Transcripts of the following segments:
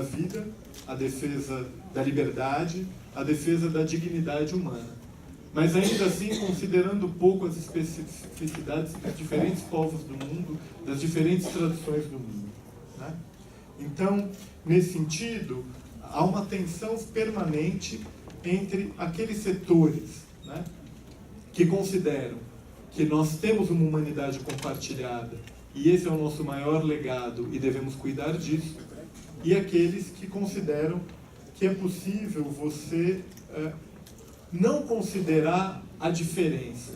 da vida, a defesa da liberdade, a defesa da dignidade humana. Mas ainda assim, considerando um pouco as especificidades dos diferentes povos do mundo, das diferentes tradições do mundo, né? Então, nesse sentido, há uma tensão permanente entre aqueles setores, né, que consideram que nós temos uma humanidade compartilhada e esse é o nosso maior legado e devemos cuidar disso, e aqueles que consideram que é possível você não considerar a diferença,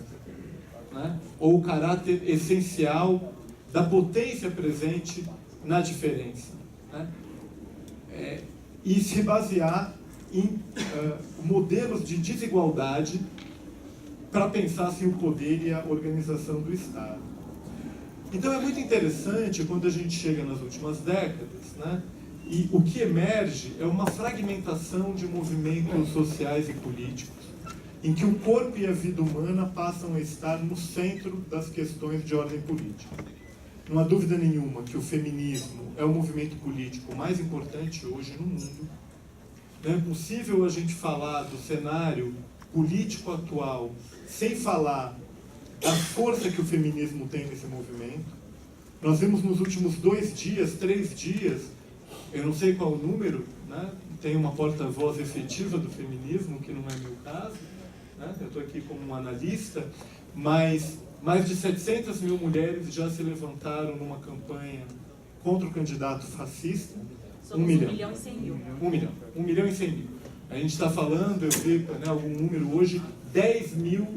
né, ou o caráter essencial da potência presente na diferença, né, e se basear em modelos de desigualdade para pensar assim, o poder e a organização do Estado. Então é muito interessante quando a gente chega nas últimas décadas, né, e o que emerge é uma fragmentação de movimentos sociais e políticos, em que o corpo e a vida humana passam a estar no centro das questões de ordem política. Não há dúvida nenhuma que o feminismo é o movimento político mais importante hoje no mundo. Não é possível a gente falar do cenário político atual sem falar da força que o feminismo tem nesse movimento. Nós vimos nos últimos 2 dias, 3 dias, eu não sei qual o número, né? Tem uma porta-voz efetiva do feminismo, que não é meu caso, né? Eu estou aqui como um analista, mas mais de 700 mil mulheres já se levantaram numa campanha contra o candidato fascista. Somos 1 milhão e 100 mil. 1 milhão e 100 mil. A gente está falando, eu vi, né, algum número hoje, 10 mil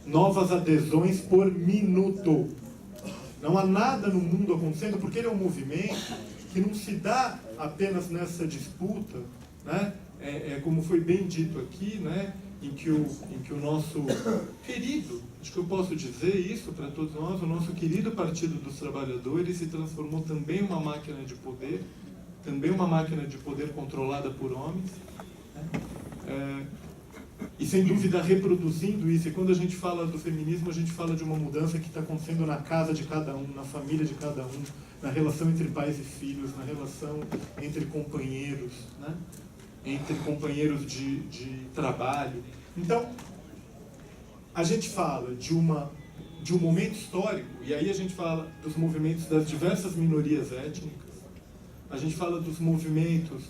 novas adesões por minuto. Não há nada no mundo acontecendo, porque ele é um movimento que não se dá apenas nessa disputa, né? Como foi bem dito aqui, né? em que o nosso querido, acho que eu posso dizer isso para todos nós, o nosso querido Partido dos Trabalhadores se transformou também em uma máquina de poder, também uma máquina de poder controlada por homens, né? E sem dúvida reproduzindo isso. E quando a gente fala do feminismo, a gente fala de uma mudança que está acontecendo na casa de cada um, na família de cada um, na relação entre pais e filhos, na relação entre companheiros, né? Entre companheiros de trabalho. Então, a gente fala de um momento histórico, e aí a gente fala dos movimentos das diversas minorias étnicas, a gente fala dos movimentos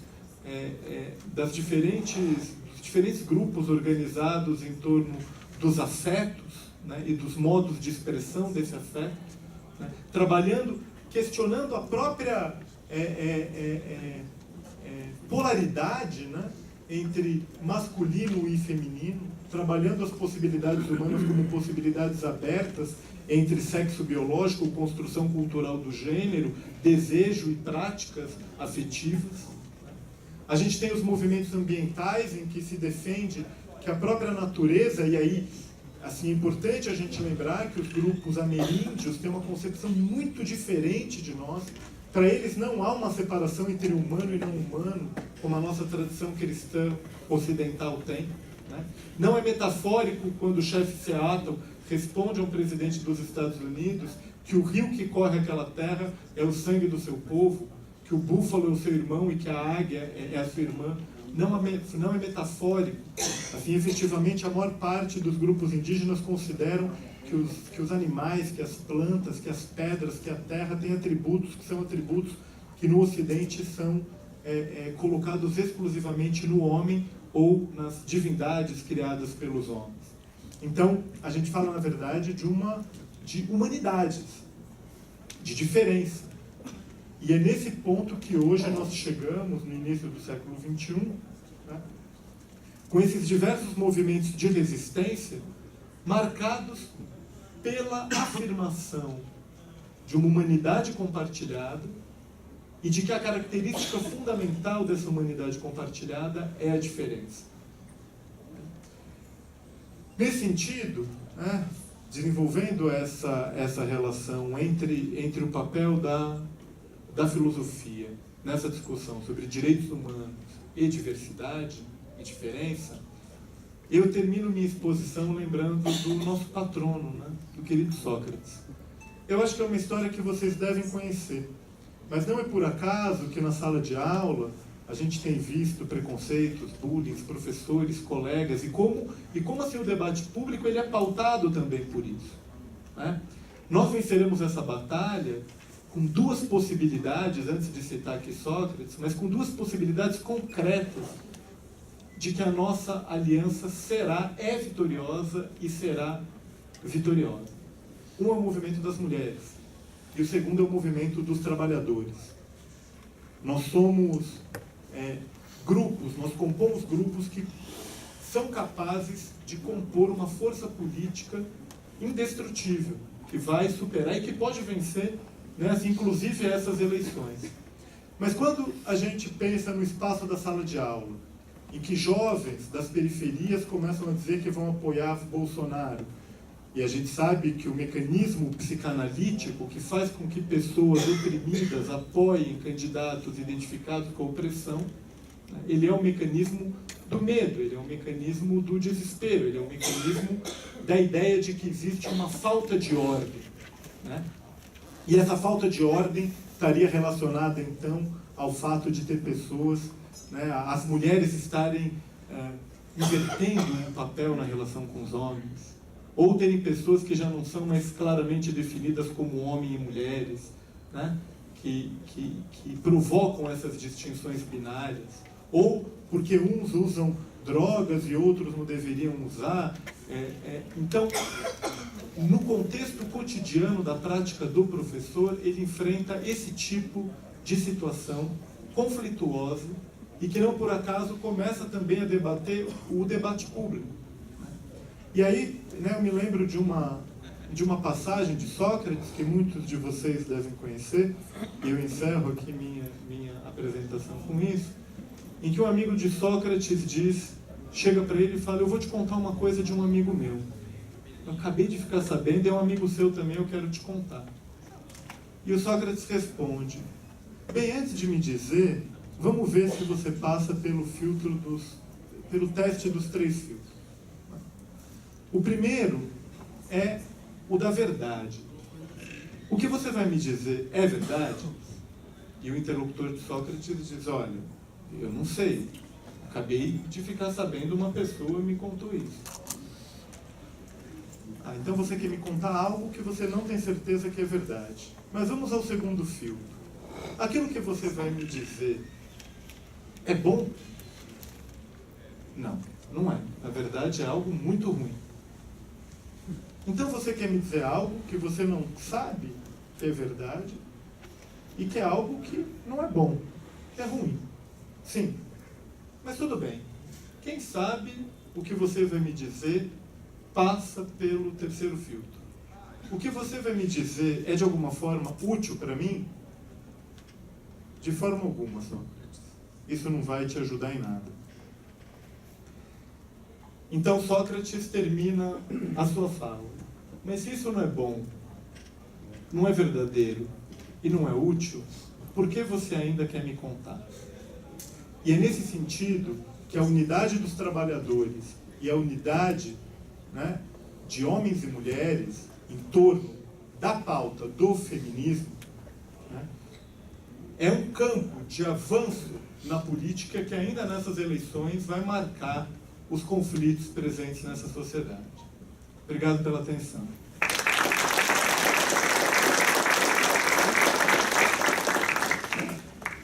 dos diferentes grupos organizados em torno dos afetos, né, e dos modos de expressão desse afeto, né, trabalhando, questionando a própria polaridade, né, entre masculino e feminino, trabalhando as possibilidades humanas como possibilidades abertas entre sexo biológico, construção cultural do gênero, desejo e práticas afetivas. A gente tem os movimentos ambientais em que se defende que a própria natureza, e aí assim, é importante a gente lembrar que os grupos ameríndios têm uma concepção muito diferente de nós. Para eles não há uma separação entre humano e não humano, como a nossa tradição cristã ocidental tem, né? Não é metafórico quando o chefe Seattle responde a um presidente dos Estados Unidos que o rio que corre aquela terra é o sangue do seu povo, que o búfalo é o seu irmão e que a águia é a sua irmã. Não é metafórico. Assim, efetivamente, a maior parte dos grupos indígenas consideram que os animais, que as plantas, que as pedras, que a terra têm atributos que são atributos que no Ocidente são colocados exclusivamente no homem ou nas divindades criadas pelos homens. Então, a gente fala, na verdade, de humanidades, de diferença. E é nesse ponto que hoje nós chegamos, no início do século XXI, né, com esses diversos movimentos de resistência marcados pela afirmação de uma humanidade compartilhada e de que a característica fundamental dessa humanidade compartilhada é a diferença. Nesse sentido, né, desenvolvendo essa relação entre o papel da filosofia nessa discussão sobre direitos humanos e diversidade e diferença, eu termino minha exposição lembrando do nosso patrono, né, do querido Sócrates. Eu acho que é uma história que vocês devem conhecer. Mas não é por acaso que na sala de aula a gente tem visto preconceitos, bullying, professores, colegas, e como assim o debate público ele é pautado também por isso, né? Nós venceremos essa batalha com duas possibilidades, antes de citar aqui Sócrates, mas com duas possibilidades concretas de que a nossa aliança é vitoriosa e será vitoriosa. Um é o movimento das mulheres e o segundo é o movimento dos trabalhadores. Nós somos grupos, nós compomos grupos que são capazes de compor uma força política indestrutível, que vai superar e que pode vencer, né, inclusive essas eleições. Mas quando a gente pensa no espaço da sala de aula, em que jovens das periferias começam a dizer que vão apoiar Bolsonaro, e a gente sabe que o mecanismo psicanalítico que faz com que pessoas oprimidas apoiem candidatos identificados com a opressão, né, ele é um mecanismo do medo, ele é um mecanismo do desespero, ele é um mecanismo da ideia de que existe uma falta de ordem, né? E essa falta de ordem estaria relacionada, então, ao fato de ter pessoas, né, as mulheres estarem invertendo um papel na relação com os homens, ou terem pessoas que já não são mais claramente definidas como homem e mulheres, né, que provocam essas distinções binárias, ou porque uns usam drogas e outros não deveriam usar. Então, no contexto cotidiano da prática do professor, ele enfrenta esse tipo de situação conflituosa e que não por acaso começa também a debater o debate público. E aí, né, eu me lembro de uma passagem de Sócrates que muitos de vocês devem conhecer, e eu encerro aqui minha apresentação com isso, em que um amigo de Sócrates chega para ele e fala: eu vou te contar uma coisa de um amigo meu. Eu acabei de ficar sabendo, é um amigo seu também, eu quero te contar. E o Sócrates responde: bem, antes de me dizer, vamos ver se você passa pelo teste dos 3 filtros. O primeiro é o da verdade. O que você vai me dizer é verdade? E o interlocutor de Sócrates diz: olha, eu não sei. Acabei de ficar sabendo, uma pessoa me contou isso. Então você quer me contar algo que você não tem certeza que é verdade. Mas vamos ao segundo filtro. Aquilo que você vai me dizer é bom? Não, não é. Na verdade é algo muito ruim. Então você quer me dizer algo que você não sabe que é verdade e que é algo que não é bom, que é ruim. Sim, mas tudo bem. Quem sabe o que você vai me dizer passa pelo terceiro filtro. O que você vai me dizer é de alguma forma útil para mim? De forma alguma, Sócrates. Isso não vai te ajudar em nada. Então Sócrates termina a sua fala: mas se isso não é bom, não é verdadeiro e não é útil, por que você ainda quer me contar? E é nesse sentido que a unidade dos trabalhadores e a unidade, né, de homens e mulheres em torno da pauta do feminismo, né, é um campo de avanço na política que ainda nessas eleições vai marcar os conflitos presentes nessa sociedade. Obrigado pela atenção.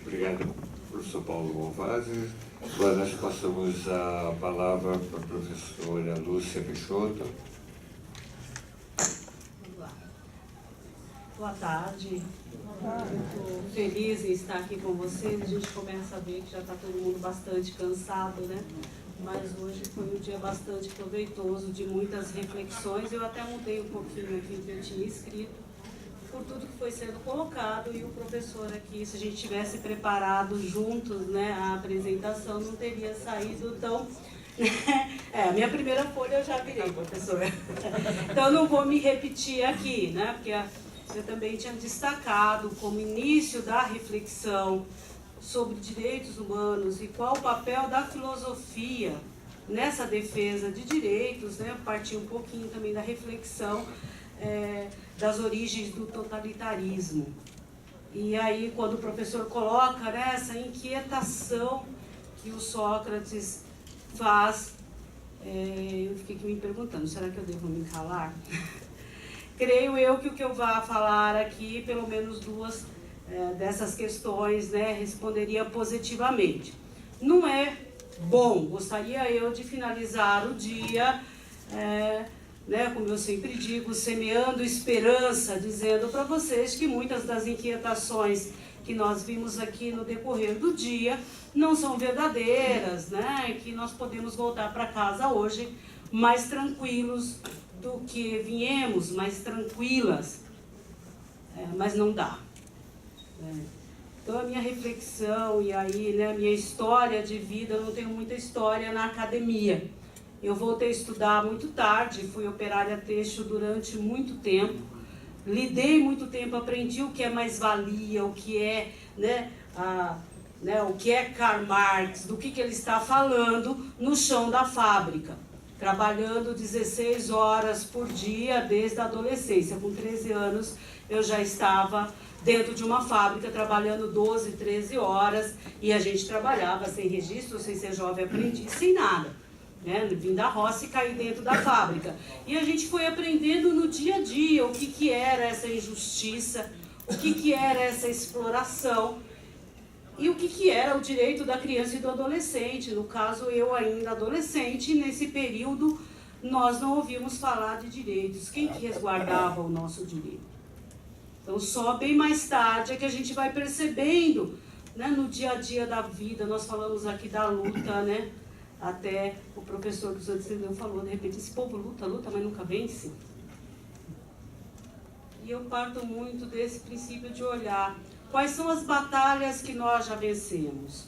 Obrigado, professor Paulo Gonvazzi. Agora nós passamos a palavra para a professora Lúcia Peixoto. Boa tarde. Muito feliz em estar aqui com vocês. A gente começa a ver que já está todo mundo bastante cansado, né? Mas hoje foi um dia bastante proveitoso, de muitas reflexões. Eu até mudei um pouquinho aqui o que eu tinha escrito, por tudo que foi sendo colocado, e o professor aqui, se a gente tivesse preparado juntos, né, a apresentação, não teria saído tão... a minha primeira folha eu já virei, professor. Então não vou me repetir aqui, né, porque eu também tinha destacado como início da reflexão sobre direitos humanos e qual o papel da filosofia nessa defesa de direitos, né, partir um pouquinho também da reflexão das origens do totalitarismo. E aí, quando o professor coloca, né, essa inquietação que o Sócrates faz, eu fiquei me perguntando, será que eu devo me calar? Creio eu que o que eu vá falar aqui, pelo menos duas dessas questões, né, responderia positivamente. Não é bom, gostaria eu de finalizar o dia, né, como eu sempre digo, semeando esperança, dizendo para vocês que muitas das inquietações que nós vimos aqui no decorrer do dia não são verdadeiras, né, que nós podemos voltar para casa hoje mais tranquilos do que viemos, mais tranquilas, mas não dá. Então a minha reflexão e aí, né, a minha história de vida, eu não tenho muita história na academia. Eu voltei a estudar muito tarde, fui operária têxtil durante muito tempo, lidei muito tempo, aprendi o que é mais-valia, o que é, o que é Karl Marx, do que ele está falando no chão da fábrica, trabalhando 16 horas por dia desde a adolescência. Com 13 anos eu já estava dentro de uma fábrica, trabalhando 12, 13 horas, e a gente trabalhava sem registro, sem ser jovem aprendiz, sem nada. Vim da roça e caí dentro da fábrica. E a gente foi aprendendo no dia a dia o que era essa injustiça, o que era essa exploração e o que era o direito da criança e do adolescente. No caso, eu ainda adolescente, nesse período nós não ouvimos falar de direitos. Quem que resguardava o nosso direito? Então, só bem mais tarde é que a gente vai percebendo, né, no dia a dia da vida. Nós falamos aqui da luta, né? Até o professor dos Santos falou, de repente, esse povo luta, mas nunca vence. E eu parto muito desse princípio de olhar quais são as batalhas que nós já vencemos.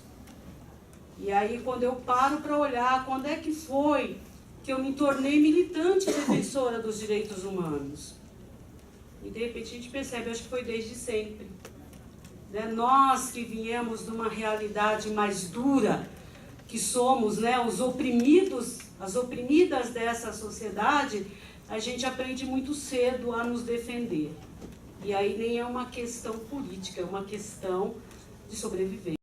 E aí, quando eu paro para olhar, quando é que foi que eu me tornei militante defensora dos direitos humanos? E de repente a gente percebe, acho que foi desde sempre. Nós que viemos de uma realidade mais dura, que somos, né, os oprimidos, as oprimidas dessa sociedade, a gente aprende muito cedo a nos defender. E aí nem é uma questão política, é uma questão de sobrevivência.